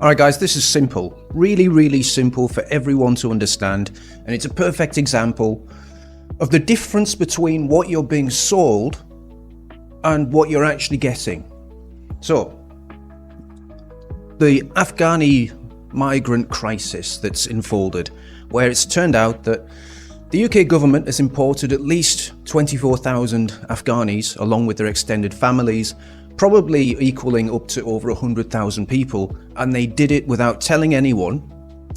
Alright guys, this is simple. Really, really simple for everyone to understand. And it's a perfect example of the difference between what you're being sold and what you're actually getting. So, the Afghani migrant crisis that's unfolded, where it's turned out that the UK government has imported at least 24,000 Afghanis along with their extended families, probably equaling up to over 100,000 people, and they did it without telling anyone.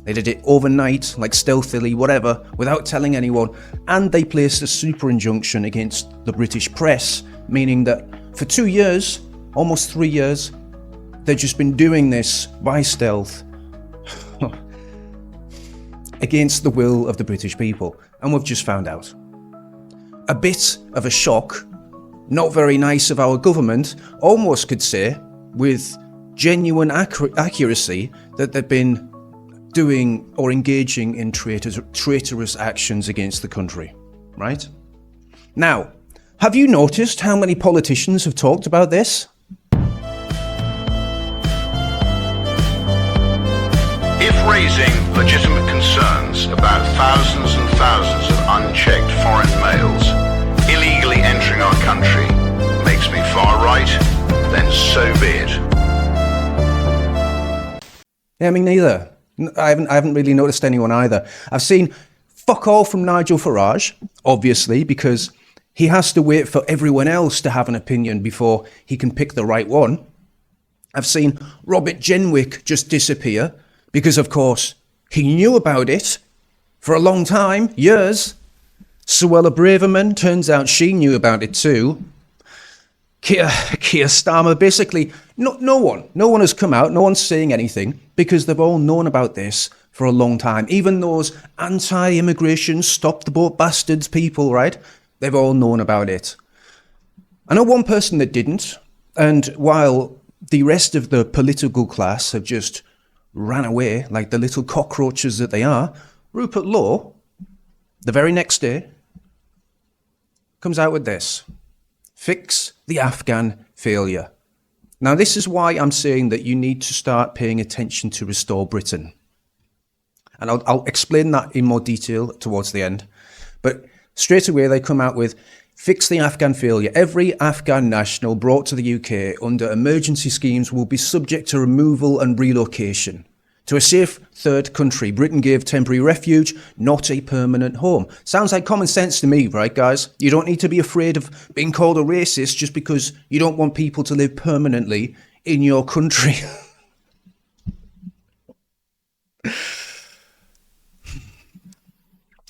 They did it overnight, like stealthily, whatever, without telling anyone, and they placed a super injunction against the British press, meaning that for 2 years, almost 3 years, they've just been doing this by stealth against the will of the British people, and we've just found out. A bit of a shock. Not very nice of our government, almost could say, with genuine accuracy, that they've been doing or engaging in traitorous actions against the country, right? Now, have you noticed how many politicians have talked about this? If raising legitimate concerns about thousands and thousands of unchecked foreign males illegally entering our country makes me far right, then so be it. Yeah, me neither. I haven't really noticed anyone either. I've seen fuck all from Nigel Farage, obviously, because he has to wait for everyone else to have an opinion before he can pick the right one. I've seen Robert Jenwick just disappear because, of course, he knew about it for a long time, years. Suella Braverman, turns out she knew about it too. Keir Starmer, basically, no one has come out, no one's saying anything, because they've all known about this for a long time. Even those anti-immigration, stop the boat bastards people, right? They've all known about it. I know one person that didn't, and while the rest of the political class have just ran away like the little cockroaches that they are, Rupert Lowe, the very next day, comes out with this: fix the Afghan failure. Now, this is why I'm saying that you need to start paying attention to Restore Britain. And I'll explain that in more detail towards the end. But straight away, they come out with fix the Afghan failure. Every Afghan national brought to the UK under emergency schemes will be subject to removal and relocation to a safe third country. Britain gave temporary refuge, not a permanent home. Sounds like common sense to me, right, guys? You don't need to be afraid of being called a racist just because you don't want people to live permanently in your country.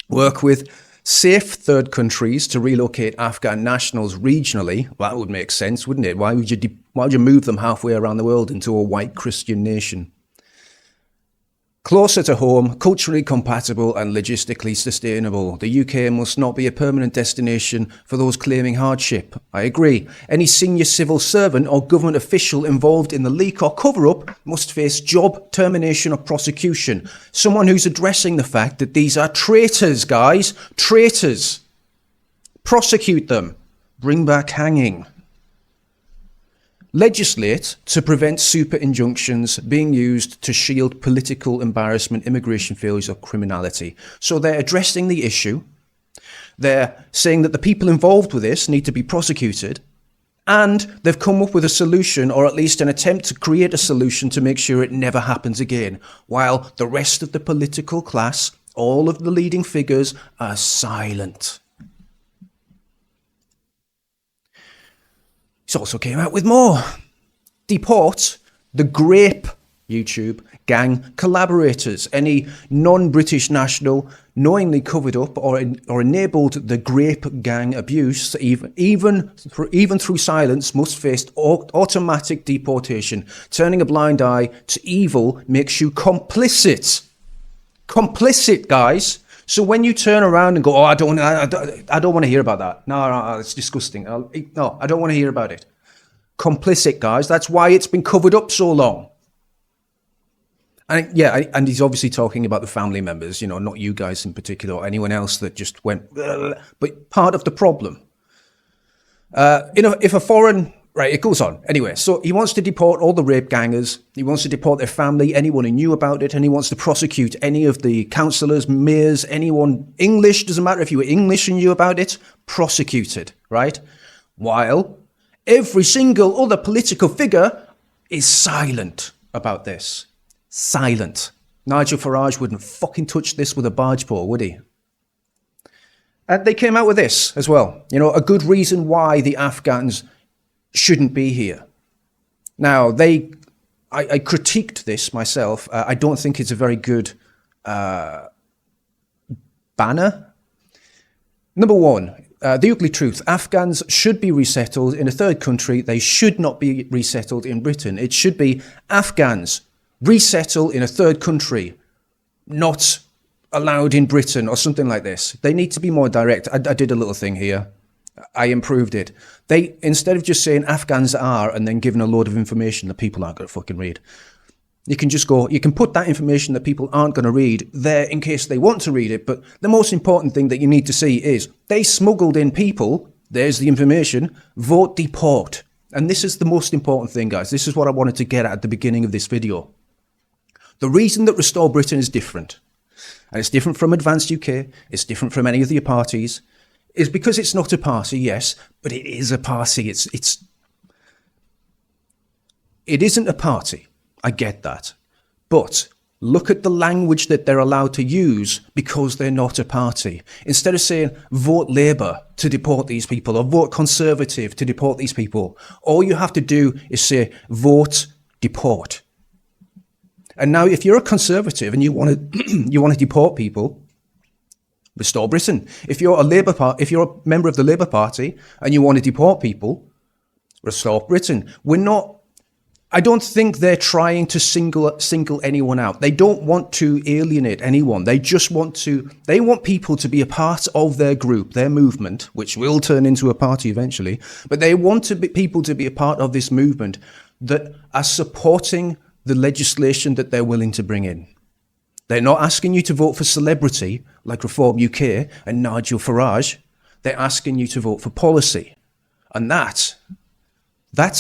Work with safe third countries to relocate Afghan nationals regionally. Well, that would make sense, wouldn't it? Why would you move them halfway around the world into a white Christian nation? Closer to home, culturally compatible and logistically sustainable. The UK must not be a permanent destination for those claiming hardship. I agree. Any senior civil servant or government official involved in the leak or cover-up must face job termination or prosecution. Someone who's addressing the fact that these are traitors, guys. Traitors. Prosecute them. Bring back hanging. Legislate to prevent super injunctions being used to shield political embarrassment, immigration failures or criminality. So they're addressing the issue. They're saying that the people involved with this need to be prosecuted, and they've come up with a solution, or at least an attempt to create a solution to make sure it never happens again, while the rest of the political class, all of the leading figures, are silent. He's also came out with more. Deport the Grape YouTube gang collaborators. Any non-British national knowingly covered up or enabled the Grape gang abuse, even through silence, must face automatic deportation. Turning a blind eye to evil makes you complicit. Complicit, guys. So when you turn around and go, oh, I don't want to hear about that. No, it's disgusting. No, I don't want to hear about it. Complicit, guys. That's why it's been covered up so long. And yeah, and he's obviously talking about the family members, not you guys in particular or anyone else that just went, but part of the problem. If a foreign Right, it goes on. Anyway, so he wants to deport all the rape gangers. He wants to deport their family, anyone who knew about it, and he wants to prosecute any of the councillors, mayors, anyone English, doesn't matter if you were English and knew about it, prosecuted, right? While every single other political figure is silent about this. Silent. Nigel Farage wouldn't fucking touch this with a barge pole, would he? And they came out with this as well. You know, a good reason why the Afghans shouldn't be here. Now, I critiqued this myself. I don't think it's a very good banner. Number one, the ugly truth. Afghans should be resettled in a third country. They should not be resettled in Britain. It should be Afghans resettle in a third country, not allowed in Britain or something like this. They need to be more direct. I did a little thing here. I improved it. They, instead of just saying Afghans are and then giving a load of information that people aren't going to fucking read, you can just go, you can put that information that people aren't going to read there in case they want to read it. But the most important thing that you need to see is they smuggled in people. There's the information. Vote deport. And this is the most important thing, guys. This is what I wanted to get at the beginning of this video. The reason that Restore Britain is different, and it's different from Advanced UK, it's different from any of the parties, is because it's not a party, yes, but it is a party. It isn't a party. I get that. But look at the language that they're allowed to use because they're not a party. Instead of saying vote Labour to deport these people or vote Conservative to deport these people, all you have to do is say vote deport. And now if you're a Conservative and you want to deport people, Restore Britain. If you're a member of the Labour Party and you want to deport people, Restore Britain. I don't think they're trying to single anyone out. They don't want to alienate anyone. They want people to be a part of their group, their movement, which will turn into a party eventually. But they want people to be a part of this movement that are supporting the legislation that they're willing to bring in. They're not asking you to vote for celebrity like Reform UK and Nigel Farage. They're asking you to vote for policy. And that's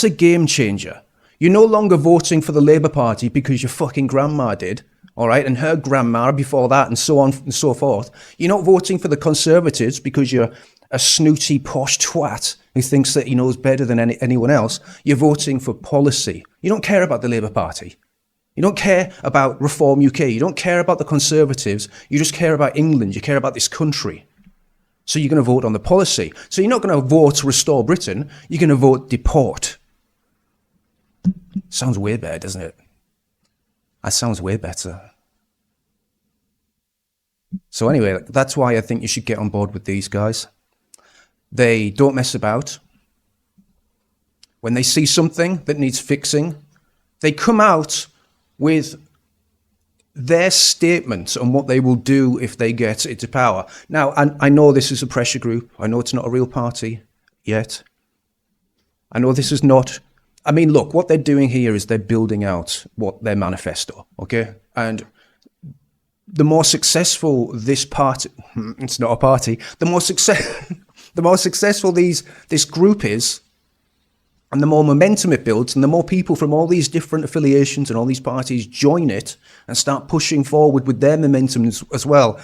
a game changer. You're no longer voting for the Labour Party because your fucking grandma did, all right, and her grandma before that and so on and so forth. You're not voting for the Conservatives because you're a snooty, posh twat who thinks that he knows better than anyone else. You're voting for policy. You don't care about the Labour Party. You don't care about Reform UK. You don't care about the Conservatives. You just care about England. You care about this country. So you're going to vote on the policy. So you're not going to vote to Restore Britain. You're going to vote deport. Sounds way better, doesn't it? That sounds way better. So anyway, that's why I think you should get on board with these guys. They don't mess about. When they see something that needs fixing, they come out with their statements on what they will do if they get into power. Now, I know this is a pressure group. I know it's not a real party yet. I know this is not... I mean, look, what they're doing here is they're building out their manifesto, okay? And the more successful this party... It's not a party. The more successful this group is, and the more momentum it builds, and the more people from all these different affiliations and all these parties join it and start pushing forward with their momentum as well,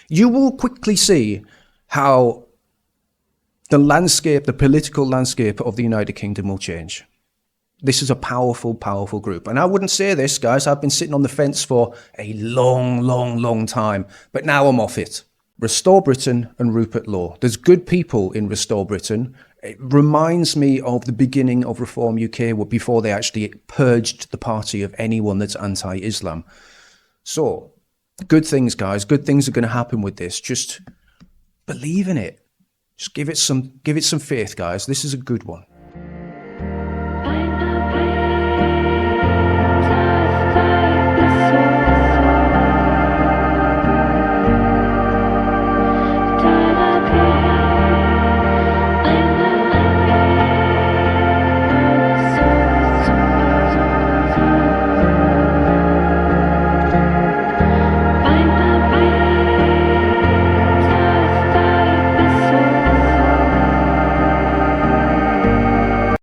you will quickly see how the political landscape of the United Kingdom will change. This is a powerful, powerful group. And I wouldn't say this, guys. I've been sitting on the fence for a long, long, long time. But now I'm off it. Restore Britain and Rupert Law. There's good people in Restore Britain. It reminds me of the beginning of Reform UK, before they actually purged the party of anyone that's anti-Islam. So, good things, guys. Good things are going to happen with this. Just believe in it. Just give it some faith, guys. This is a good one.